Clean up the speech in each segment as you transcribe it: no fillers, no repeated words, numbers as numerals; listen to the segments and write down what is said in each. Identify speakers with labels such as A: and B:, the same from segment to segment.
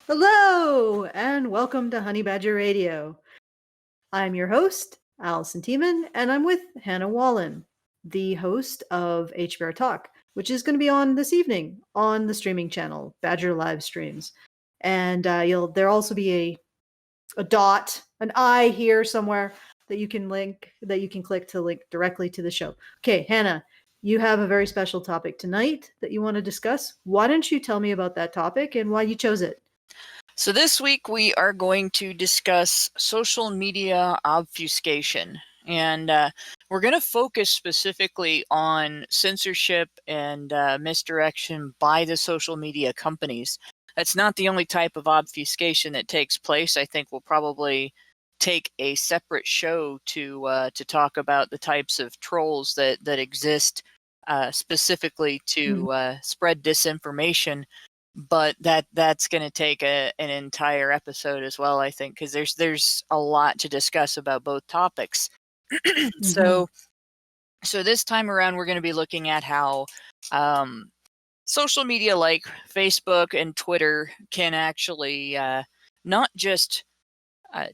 A: Hello, and welcome to Honey Badger Radio. I'm your host, Alison Tiemann, and I'm with Hannah Wallen, the host of HBR Talk, which is going to be on this evening on the streaming channel, Badger Live Streams. And there'll also be a dot, an I here somewhere that you can click to link directly to the show. Okay, Hannah, you have a very special topic tonight that you want to discuss. Why don't you tell me about that topic and why you chose it?
B: So this week we are going to discuss social media obfuscation, and we're going to focus specifically on censorship and misdirection by the social media companies. That's not the only type of obfuscation that takes place. I think we'll probably take a separate show to talk about the types of trolls that exist specifically to spread disinformation. But that's going to take an entire episode as well, I think, because there's a lot to discuss about both topics. So this time around, we're going to be looking at how social media like Facebook and Twitter can actually not just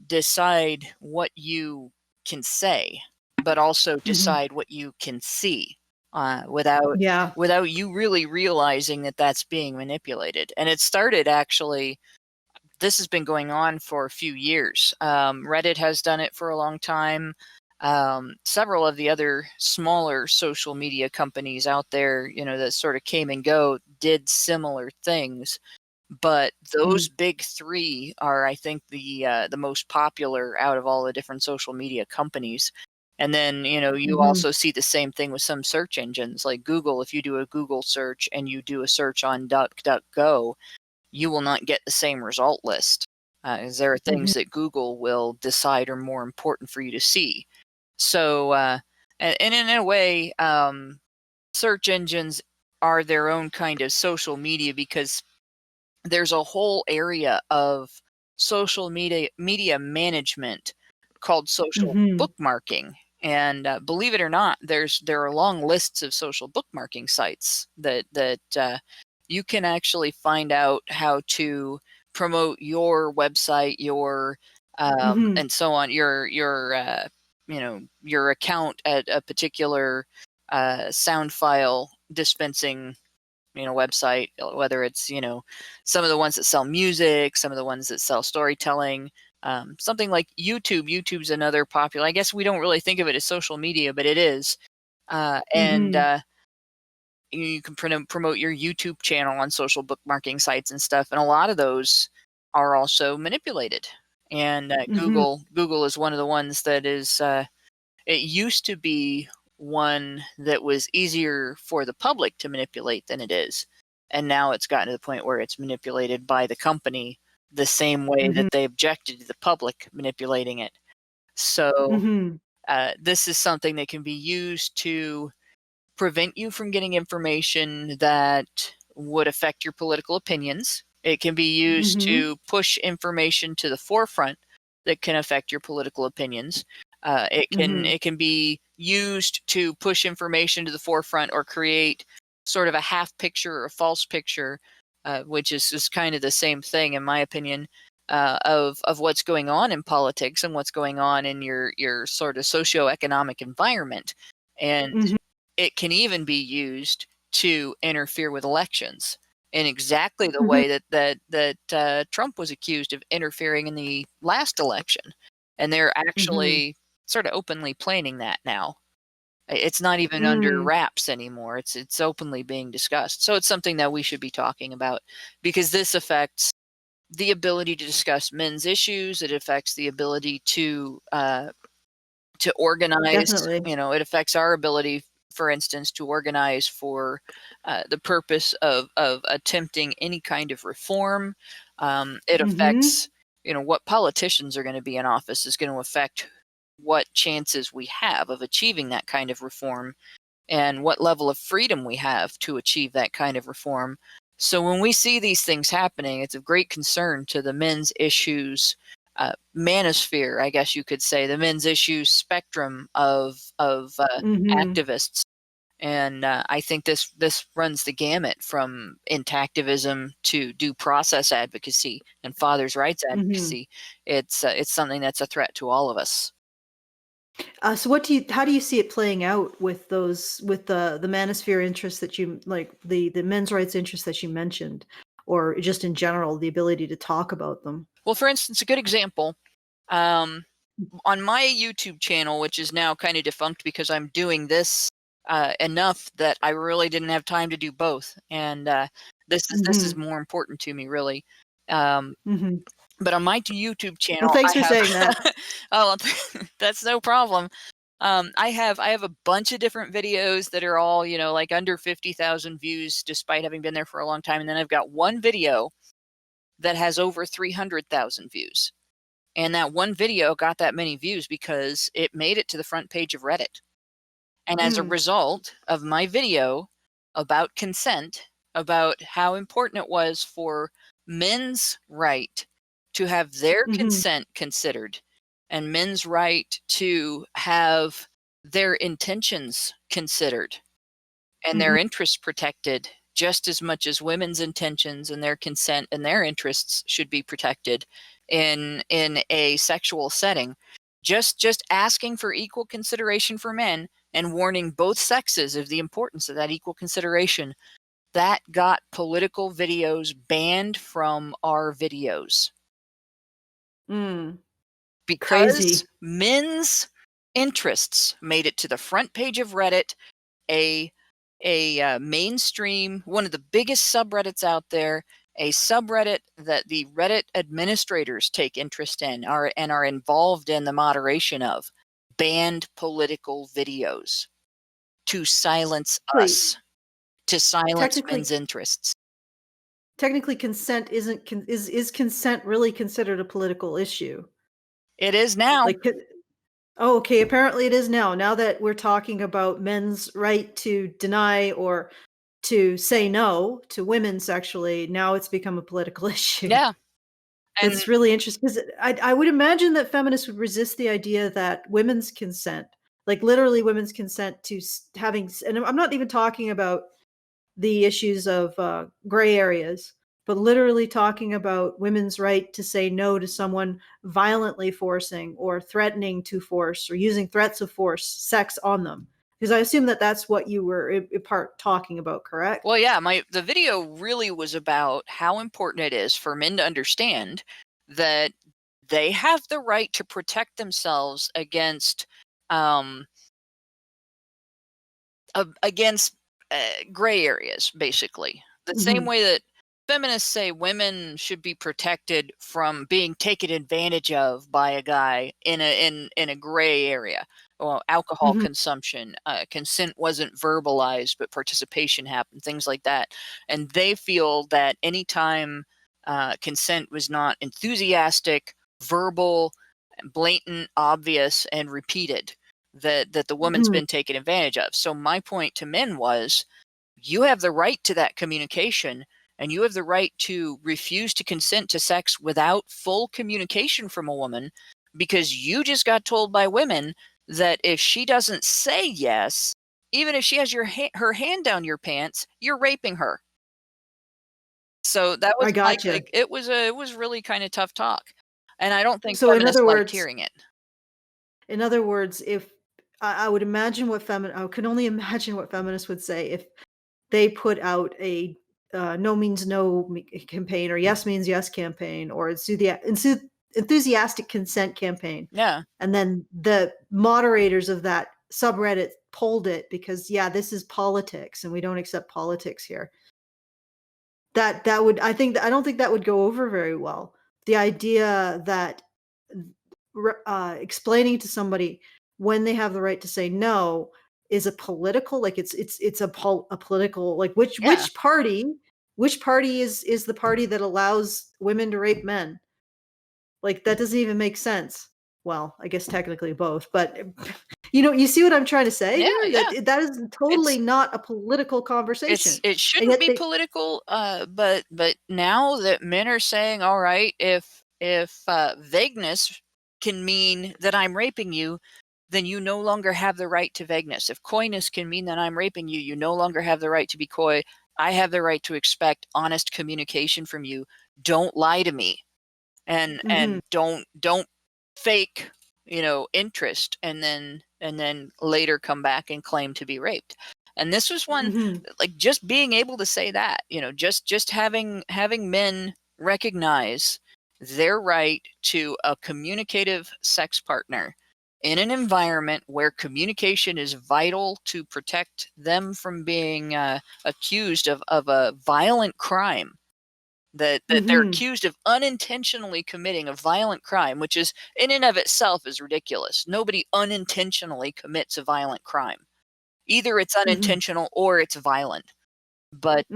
B: decide what you can say, but also decide what you can see. Without you really realizing that that's being manipulated. And it started actually, this has been going on for a few years. Reddit has done it for a long time. Several of the other smaller social media companies out there, that sort of came and go, did similar things. But those big three are, I think, the most popular out of all the different social media companies. And then, you also see the same thing with some search engines like Google. If you do a Google search and you do a search on DuckDuckGo, you will not get the same result list. As there are things that Google will decide are more important for you to see. So, and in a way, search engines are their own kind of social media, because there's a whole area of social media management called social bookmarking. And believe it or not, there are long lists of social bookmarking sites that you can actually find out how to promote your website, your and so on, your account at a particular sound file dispensing website, whether it's some of the ones that sell music, some of the ones that sell storytelling. Something like YouTube. YouTube's another popular. I guess we don't really think of it as social media, but it is. And you can promote your YouTube channel on social bookmarking sites and stuff. And a lot of those are also manipulated. And Google is one of the ones that is. It used to be one that was easier for the public to manipulate than it is. And now it's gotten to the point where it's manipulated by the company the same way that they objected to the public manipulating it. So this is something that can be used to prevent you from getting information that would affect your political opinions. It can be used to push information to the forefront that can affect your political opinions. It can be used to push information to the forefront or create sort of a half picture or a false picture, which is kind of the same thing, in my opinion, of what's going on in politics and what's going on in your sort of socioeconomic environment. And it can even be used to interfere with elections in exactly the way that Trump was accused of interfering in the last election. And they're actually sort of openly planning that now. It's not even under wraps anymore. It's openly being discussed. So it's something that we should be talking about, because this affects the ability to discuss men's issues. It affects the ability to organize.
A: Definitely.
B: It affects our ability, for instance, to organize for the purpose of attempting any kind of reform. It affects, what politicians are going to be in office is going to affect what chances we have of achieving that kind of reform and what level of freedom we have to achieve that kind of reform. So when we see these things happening, it's of great concern to the men's issues manosphere, I guess you could say, the men's issues spectrum of activists. And I think this runs the gamut from intactivism to due process advocacy and fathers' rights advocacy. It's something that's a threat to all of us.
A: So how do you see it playing out with the manosphere interests that you like, the men's rights interests that you mentioned, or just in general the ability to talk about them?
B: Well, for instance, a good example, on my YouTube channel, which is now kind of defunct because I'm doing this enough that I really didn't have time to do both, and this is more important to me, really. But on my YouTube channel,
A: Well, thanks
B: I
A: for
B: have
A: saying that.
B: oh, that's no problem. I have a bunch of different videos that are all, like under 50,000 views, despite having been there for a long time. And then I've got one video that has over 300,000 views. And that one video got that many views because it made it to the front page of Reddit. And as a result of my video about consent, about how important it was for men's right to have their consent considered, and men's right to have their intentions considered and their interests protected just as much as women's intentions and their consent and their interests should be protected in a sexual setting. Just asking for equal consideration for men and warning both sexes of the importance of that equal consideration, that got political videos banned from our videos. Because
A: Crazy.
B: men's interests made it to the front page of Reddit, a mainstream, one of the biggest subreddits out there, a subreddit that the Reddit administrators take interest in and are involved in the moderation of, banned political videos to silence us, to silence men's interests.
A: Technically, consent is consent really considered a political issue?
B: It is now.
A: Oh, okay. Apparently, it is now. Now that we're talking about men's right to deny or to say no to women sexually, now it's become a political issue.
B: Yeah. And
A: It's really interesting because I would imagine that feminists would resist the idea that women's consent, like literally women's consent to having, and I'm not even talking about the issues of gray areas, but literally talking about women's right to say no to someone violently forcing or threatening to force or using threats of force, sex on them. Because I assume that that's what you were in part talking about, correct?
B: well, yeah, the video really was about how important it is for men to understand that they have the right to protect themselves against gray areas, basically. The same way that feminists say women should be protected from being taken advantage of by a guy in a gray area. Well, alcohol consumption, consent wasn't verbalized, but participation happened, things like that. And they feel that anytime consent was not enthusiastic, verbal, blatant, obvious, and repeated, that the woman's been taken advantage of. So my point to men was, you have the right to that communication, and you have the right to refuse to consent to sex without full communication from a woman, because you just got told by women that if she doesn't say yes, even if she has her hand down your pants, you're raping her. So that was
A: I gotcha.
B: like it was really kind of tough talk, and I don't think
A: So in
B: feminists
A: other
B: liked
A: words,
B: hearing it.
A: in other words, if I would imagine I can only imagine what feminists would say if they put out a no means no campaign, or yes means yes campaign, or enthusiastic consent campaign.
B: Yeah.
A: And then the moderators of that subreddit pulled it because, yeah, this is politics and we don't accept politics here. I don't think that would go over very well. The idea that explaining to somebody when they have the right to say no is a political, like it's a political, like which party is the party that allows women to rape men? Like, that doesn't even make sense. Well, I guess technically both, but you see what I'm trying to say
B: Yeah,
A: here?
B: yeah.
A: That is totally not a political conversation.
B: It
A: And
B: shouldn't
A: yet
B: be political, but now that men are saying, all right, if vagueness can mean that I'm raping you, then you no longer have the right to vagueness. If coyness can mean that I'm raping you, you no longer have the right to be coy. I have the right to expect honest communication from you. Don't lie to me, and don't fake, interest, and then later come back and claim to be raped. And this was one, like, just being able to say that, just having men recognize their right to a communicative sex partner in an environment where communication is vital to protect them from being accused of a violent crime, that they're accused of unintentionally committing a violent crime, which is in and of itself is ridiculous. Nobody unintentionally commits a violent crime. Either it's unintentional or it's violent. But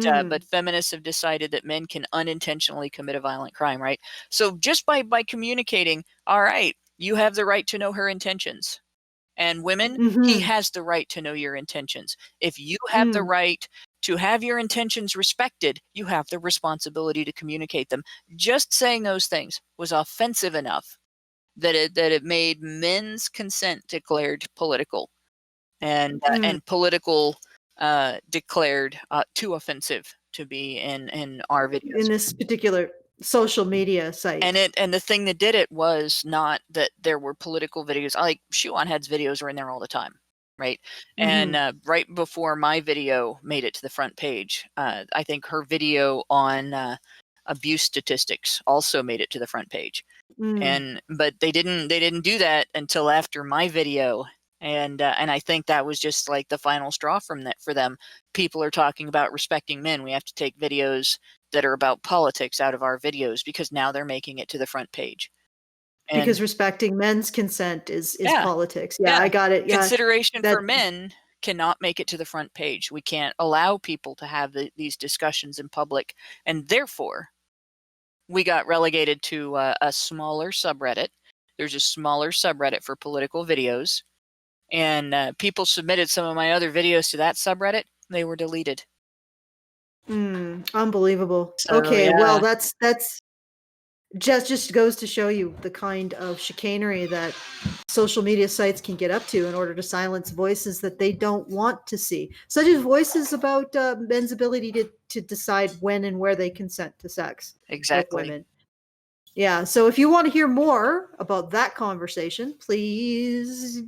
B: feminists have decided that men can unintentionally commit a violent crime, right? So just by communicating, all right, you have the right to know her intentions. And women, he has the right to know your intentions. If you have the right to have your intentions respected, you have the responsibility to communicate them. Just saying those things was offensive enough that it made men's consent declared political, and political declared too offensive to be in our videos.
A: In this particular social media site.
B: And the thing that did it was not that there were political videos. Like Shoe on Head's videos are in there all the time, right? And right before my video made it to the front page, I think her video on abuse statistics also made it to the front page. But they didn't do that until after my video. And I think that was just like the final straw from that for them. People are talking about respecting men. We have to take videos that are about politics out of our videos because now they're making it to the front page. And
A: because respecting men's consent is politics. Yeah, I got it. Yeah.
B: Consideration for men cannot make it to the front page. We can't allow people to have these discussions in public, and therefore we got relegated to a smaller subreddit. There's a smaller subreddit for political videos, and people submitted some of my other videos to that subreddit. They were deleted.
A: Unbelievable.
B: So,
A: okay,
B: yeah.
A: well, that's just goes to show you the kind of chicanery that social media sites can get up to in order to silence voices that they don't want to see, such as voices about men's ability to decide when and where they consent to sex with women. Yeah, so if you want to hear more about that conversation, please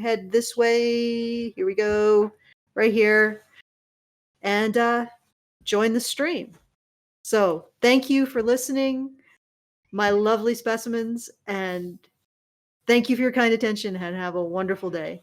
A: head this way. Here we go, right here, and join the stream. So thank you for listening, my lovely specimens, and thank you for your kind attention, and have a wonderful day.